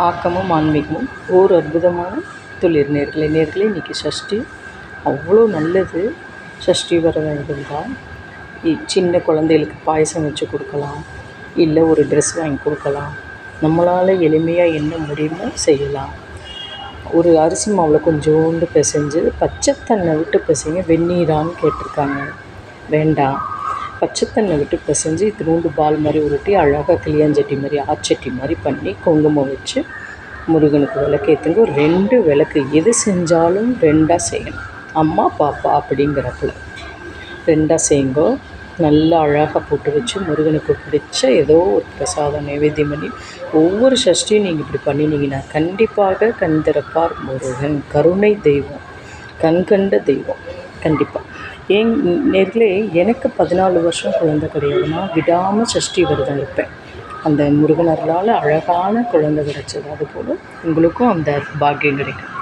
ஆக்கமும் ஆன்மீகமும் ஓர் அற்புதமான துளிர் நேர்களே இன்றைக்கி சஷ்டி அவ்வளோ நல்லது. சஷ்டி விரதம் இருந்தால் சின்ன குழந்தைகளுக்கு பாயசம் வச்சு கொடுக்கலாம், இல்லை ஒரு ட்ரெஸ் வாங்கி கொடுக்கலாம், நம்மளால் எளிமையாக என்ன முடியுமோ செய்யலாம். ஒரு அரிசி மாவில் கொஞ்சோண்டு பிசைஞ்சு பச்சை தண்ணை விட்டு பிசைங்க. வெந்நீரான்னு கேட்டிருக்காங்க, வேண்டாம். பச்சை தண்ணை விட்டு பிசைஞ்சு இத்தினூண்டு பால் மாதிரி உருட்டி அழகாக கிளியாஞ்சட்டி மாதிரி ஆச்சட்டி மாதிரி பண்ணி குங்குமம் வச்சு முருகனுக்கு விளக்கேற்றுங்க. ஒரு 2 விளக்கு எது செஞ்சாலும் 2ஆக செய்யணும். அம்மா பாப்பா அப்படிங்கிறப்பல 2ஆக செய்யுங்கோ. நல்லா அழகாக போட்டு வச்சு முருகனுக்கு பிடிச்ச ஏதோ ஒரு பிரசாதம் நைவேத்தியம் பண்ணி ஒவ்வொரு சஷ்டியும் நீங்கள் இப்படி பண்ணினீங்கன்னா கண்டிப்பாக கண் திறப்பார் முருகன். கருணை தெய்வம், கண்கண்ட தெய்வம். கண்டிப்பாக ஏன் நேர்களே, எனக்கு 14 வருஷம் குழந்தை கிடையாதுன்னா விடாமல் சஷ்டி விரதம் இருப்பேன். அந்த முருகனர்களால் அழகான குழந்தை கிடைச்சது. அதுபோல் உங்களுக்கும் அந்த பாக்கியம் கிடைக்கும்.